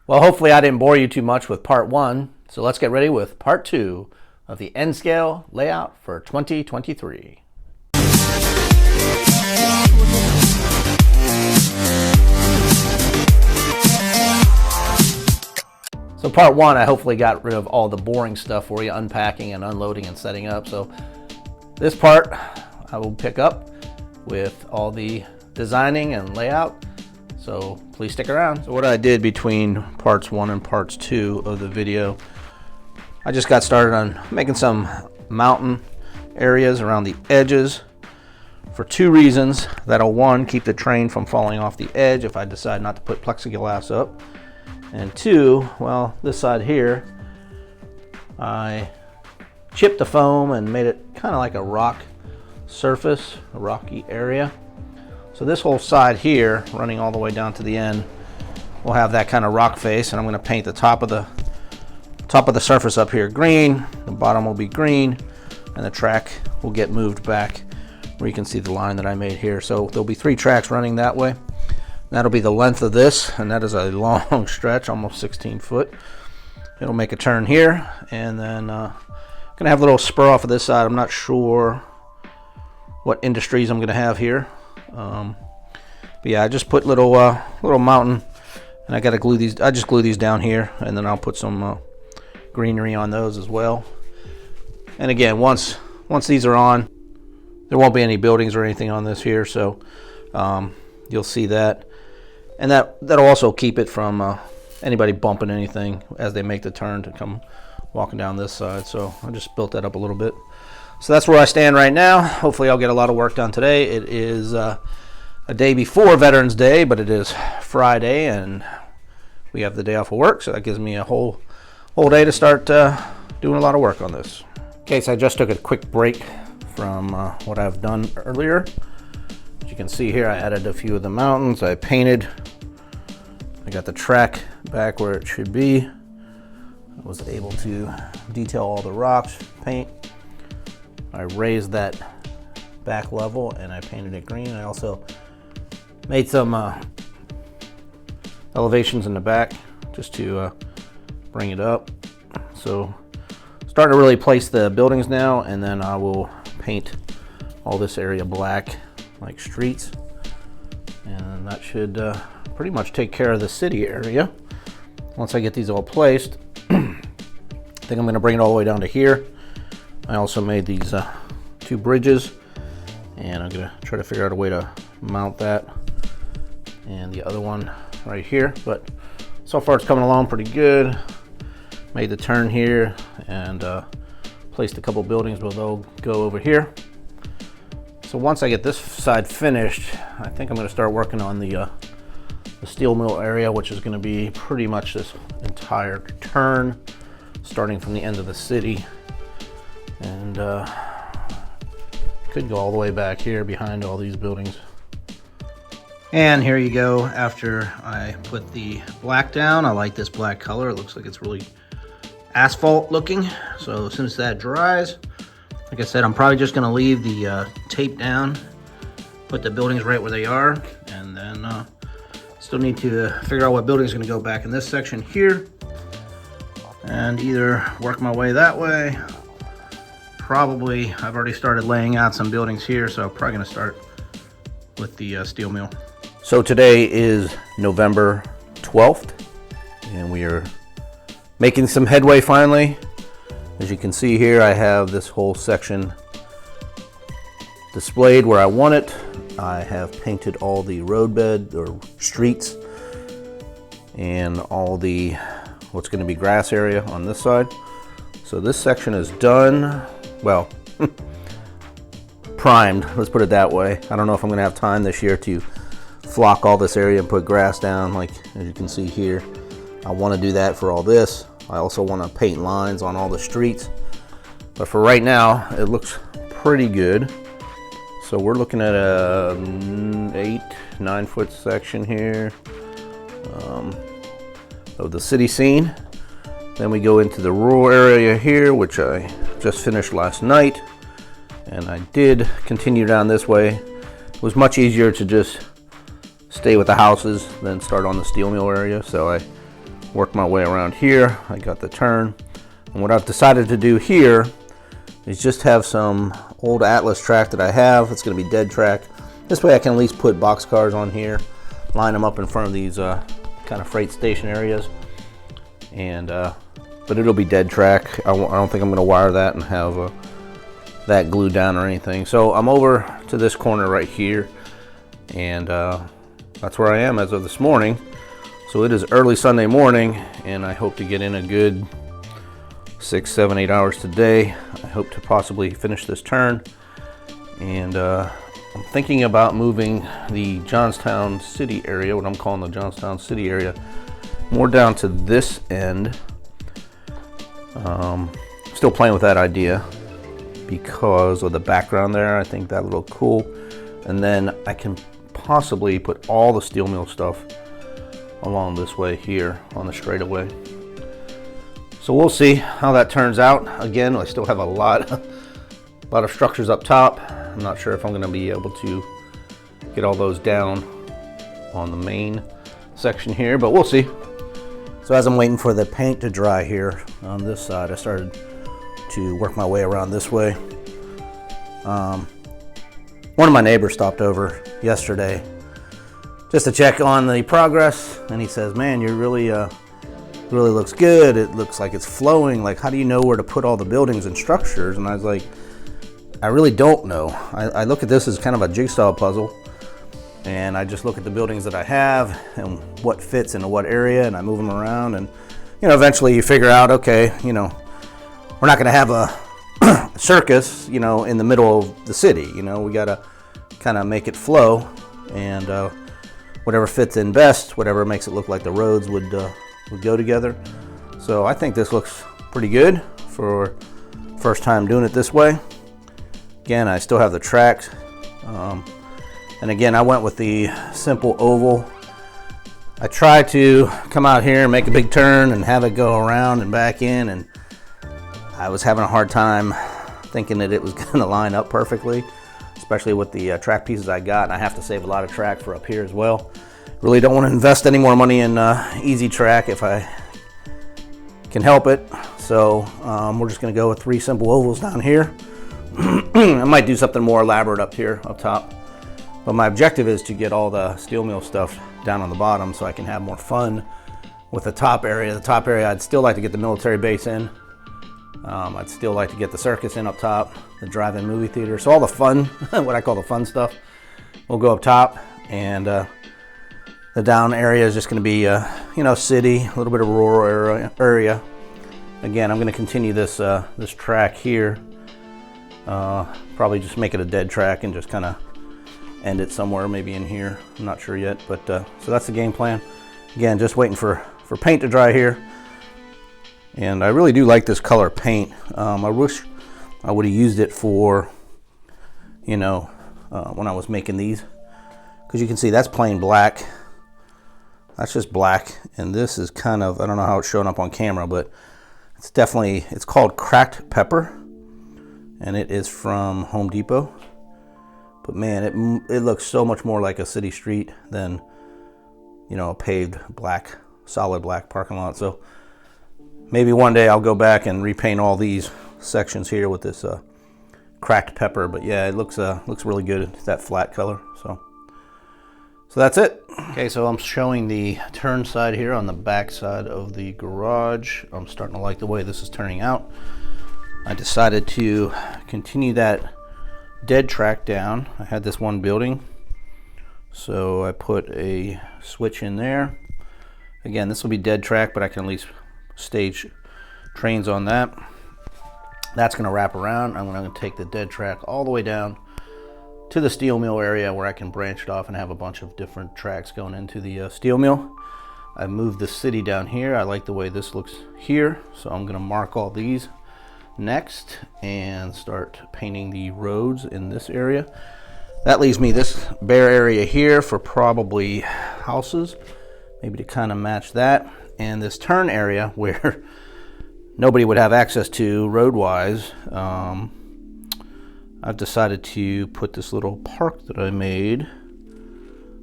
Well, hopefully I didn't bore you too much with part one, so let's get ready with part two of the N-scale layout for 2023. So part one, I hopefully got rid of all the boring stuff for you, unpacking and unloading and setting up. So this part I will pick up with all the designing and layout. So please stick around. So what I did between parts one and parts two of the video, I just got started on making some mountain areas around the edges for two reasons. That'll, one, keep the train from falling off the edge if I decide not to put plexiglass up. And two, well, this side here, I chipped the foam and made it kind of like a rock surface, a rocky area. So this whole side here, running all the way down to the end, will have that kind of rock face, and I'm going to paint the top of the surface up here green, the bottom will be green, and the track will get moved back where you can see the line that I made here. So there'll be 3 tracks running that way. That'll be the length of this, and that is a long stretch, almost 16 foot. It'll make a turn here, and then gonna have a little spur off of this side. I'm not sure what industries I'm going to have here. But yeah, I just put little mountain, and I got to glue these. I just glue these down here, and then I'll put some greenery on those as well. And again, once these are on, there won't be any buildings or anything on this here, so you'll see that, and that'll also keep it from anybody bumping anything as they make the turn to come walking down this side. So I just built that up a little bit. So that's where I stand right now. Hopefully I'll get a lot of work done today. It is a day before Veterans Day, but it is Friday and we have the day off of work, so that gives me a whole day to start doing a lot of work on this. Okay, so I just took a quick break from what I've done earlier. As you can see here, I added a few of the mountains. I painted. I got the track back where it should be. I was able to detail all the rocks, paint. I raised that back level and I painted it green. I also made some elevations in the back just to bring it up. So starting to really place the buildings now, and then I will paint all this area black like streets, and that should pretty much take care of the city area. Once I get these all placed, I think I'm going to bring it all the way down to here. I also made these 2 bridges, and I'm gonna try to figure out a way to mount that and the other one right here. But so far it's coming along pretty good. Made the turn here and placed a couple buildings where they'll go over here. So once I get this side finished, I think I'm gonna start working on the steel mill area, which is gonna be pretty much this entire turn, starting from the end of the city. And could go all the way back here behind all these buildings. And here you go after I put the black down. I like this black color. It looks like it's really asphalt looking. So as soon as that dries, like I said, I'm probably just gonna leave the tape down, put the buildings right where they are, and then still need to figure out what building is gonna go back in this section here, and either work my way that way. Probably, I've already started laying out some buildings here, so I'm probably gonna start with the steel mill. So today is November 12th, and we are making some headway finally. As you can see here, I have this whole section displayed where I want it. I have painted all the roadbed or streets and all the what's gonna be grass area on this side. So this section is done. Well, primed, let's put it that way. I don't know if I'm gonna have time this year to flock all this area and put grass down, like as you can see here. I want to do that for all this. I also want to paint lines on all the streets, but for right now it looks pretty good. So we're looking at a 8-9 foot section here of the city scene. Then we go into the rural area here, which I just finished last night, and I did continue down this way. It was much easier to just stay with the houses than start on the steel mill area, so I work my way around here. I got the turn. And what I've decided to do here is just have some old Atlas track that I have. It's going to be dead track. This way I can at least put box cars on here, line them up in front of these kind of freight station areas. And but it'll be dead track. I don't think I'm going to wire that and have that glued down or anything. So I'm over to this corner right here, and that's where I am as of this morning. So it is early Sunday morning, and I hope to get in a good 6, 7, 8 hours today. I hope to possibly finish this turn, and I'm thinking about moving the Johnstown City area, what I'm calling the Johnstown City area, more down to this end. Still playing with that idea because of the background there. I think that'll look cool, and then I can possibly put all the steel mill stuff along this way here on the straightaway. So we'll see how that turns out. Again, I still have a lot of structures up top. I'm not sure if I'm going to be able to get all those down on the main section here, but we'll see. So as I'm waiting for the paint to dry here on this side, I started to work my way around this way. One of my neighbors stopped over yesterday just to check on the progress, and he says, "Man, you're really looks good. It looks like it's flowing. Like, how do you know where to put all the buildings and structures?" And I was like, I really don't know. I look at this as kind of a jigsaw puzzle, and I just look at the buildings that I have and what fits into what area, and I move them around, and eventually you figure out, okay, we're not going to have a circus, in the middle of the city. We got to kind of make it flow, and whatever fits in best, whatever makes it look like the roads would go together. So I think this looks pretty good for first time doing it this way. Again, I still have the tracks, and again, I went with the simple oval. I tried to come out here and make a big turn and have it go around and back in, and I was having a hard time thinking that it was going to line up perfectly, especially with the track pieces I got, and I have to save a lot of track for up here as well. Really don't want to invest any more money in easy track if I can help it. So we're just going to go with 3 simple ovals down here. I might do something more elaborate up here, up top. But my objective is to get all the steel mill stuff down on the bottom so I can have more fun with the top area. The top area, I'd still like to get the military base in. I'd still like to get the circus in up top, the drive-in movie theater. So all the fun, what I call the fun stuff, will go up top. And the down area is just going to be, city, a little bit of rural area. Again, I'm going to continue this this track here. Probably just make it a dead track and just kind of end it somewhere, maybe in here. I'm not sure yet, but so that's the game plan. Again, just waiting for paint to dry here. And I really do like this color paint. I wish I would have used it for, when I was making these, because you can see that's plain black. That's just black, and this is kind of, I don't know how it's showing up on camera, but it's called cracked pepper, and it is from Home Depot. But man, it looks so much more like a city street than, a paved black, solid black parking lot. So maybe one day I'll go back and repaint all these sections here with this cracked pepper. But yeah, it looks really good, that flat color. So that's it. Okay, so I'm showing the turn side here on the back side of the garage. I'm starting to like the way this is turning out. I decided to continue that dead track down. I had this one building, so I put a switch in there. Again, this will be dead track, but I can at least stage trains on that. That's going to wrap around. I'm going to take the dead track all the way down to the steel mill area where I can branch it off and have a bunch of different tracks going into the steel mill. I moved the city down here. I like the way this looks here, so I'm going to mark all these next and start painting the roads in this area. That leaves me this bare area here for probably houses, maybe to kind of match that, and this turn area where nobody would have access to road-wise. I've decided to put this little park that I made,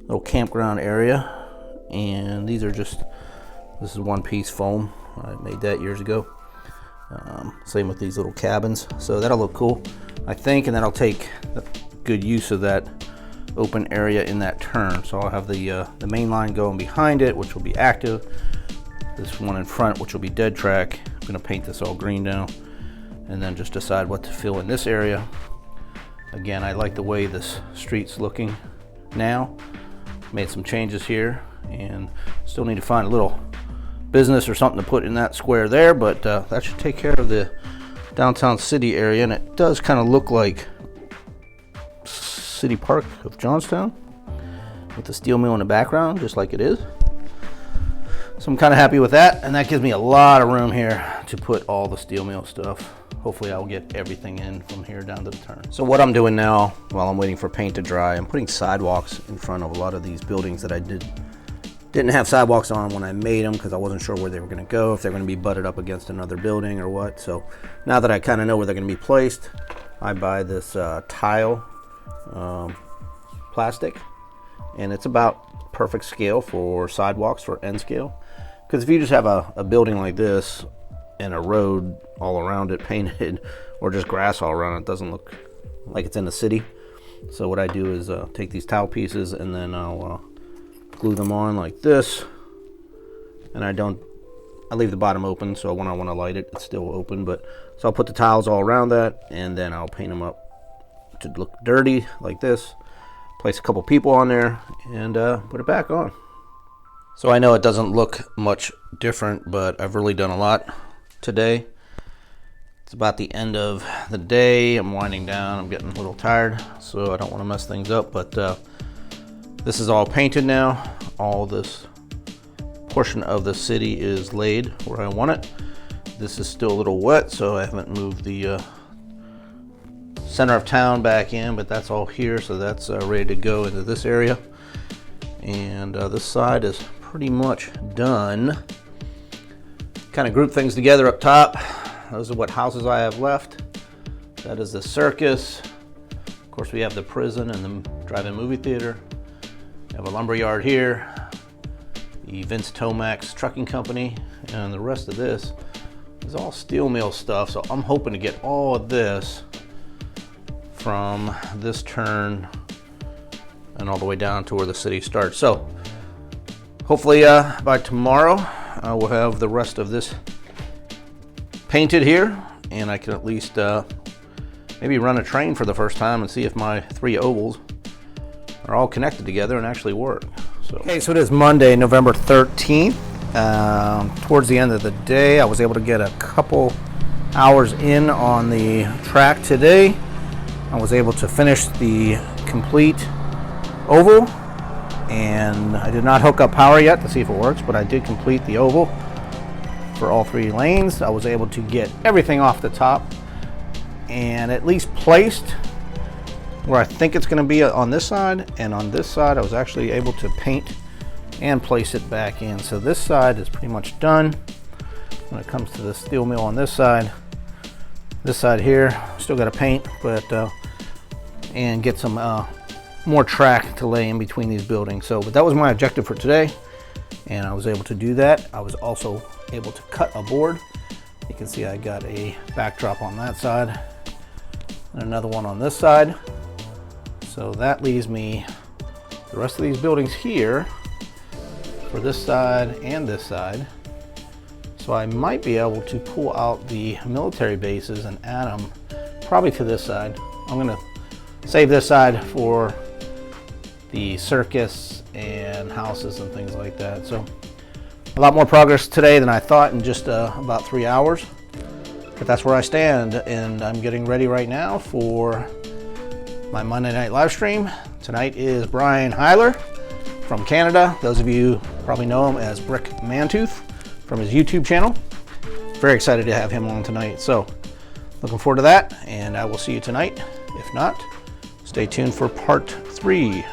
little campground area, and these are just This is one-piece foam. I made that years ago. Same with these little cabins. So that'll look cool, I think, and then I'll take good use of that open area in that turn. So I'll have the main line going behind it, which will be active. This one in front, which will be dead track. I'm gonna paint this all green now, and then just decide what to fill in this area. Again, I like the way this street's looking now. Made some changes here, and still need to find a little business or something to put in that square there, but that should take care of the downtown city area, and it does kind of look like City Park of Johnstown with the steel mill in the background, just like it is. So I'm kind of happy with that, and that gives me a lot of room here to put all the steel mill stuff. Hopefully I'll get everything in from here down to the turn. So what I'm doing now, while I'm waiting for paint to dry, I'm putting sidewalks in front of a lot of these buildings that I didn't have sidewalks on when I made them, because I wasn't sure where they were going to go, if they're going to be butted up against another building or what. So now that I kind of know where they're going to be placed, I buy this tile plastic, and it's about perfect scale for sidewalks for N scale. Because if you just have a building like this and a road all around it painted, or just grass all around it, doesn't look like it's in the city. So what I do is take these tile pieces, and then I'll glue them on like this, and I leave the bottom open, so when I want to light it, it's still open. But so I'll put the tiles all around that, and then I'll paint them up to look dirty like this, place a couple people on there, and put it back on. So I know it doesn't look much different, but I've really done a lot today. It's about the end of the day. I'm winding down. I'm getting a little tired, so I don't want to mess things up, but this is all painted now. All this portion of the city is laid where I want it. This is still a little wet, so I haven't moved the center of town back in, but that's all here, so that's ready to go into this area. And this side is pretty much done. Kind of group things together up top. Those are what houses I have left. That is the circus. Of course, we have the prison and the drive-in movie theater. We have a lumber yard here, the Vince Tomax Trucking Company, and the rest of this is all steel mill stuff. So I'm hoping to get all of this from this turn and all the way down to where the city starts. So hopefully by tomorrow I will have the rest of this painted here, and I can at least maybe run a train for the first time and see if my 3 ovals are all connected together and actually work. So okay, so it is Monday, November 13th. Towards the end of the day, I was able to get a couple hours in on the track today. I was able to finish the complete oval, and I did not hook up power yet to see if it works, but I did complete the oval for all 3 lanes. I was able to get everything off the top and at least placed where I think it's going to be on this side, and on this side I was actually able to paint and place it back in. So this side is pretty much done. When it comes to the steel mill on this side here, still got to paint, but and get some more track to lay in between these buildings. So, but that was my objective for today, and I was able to do that. I was also able to cut a board. You can see I got a backdrop on that side and another one on this side. So that leaves me the rest of these buildings here for this side and this side. So I might be able to pull out the military bases and add them probably to this side. I'm gonna save this side for the circus and houses and things like that. So a lot more progress today than I thought in just about 3 hours. But that's where I stand, and I'm getting ready right now for my Monday night live stream. Tonight is Brian Heiler from Canada. Those of you probably know him as Brick Mantooth from his YouTube channel. Very excited to have him on tonight. So looking forward to that, and I will see you tonight. If not, stay tuned for part 3.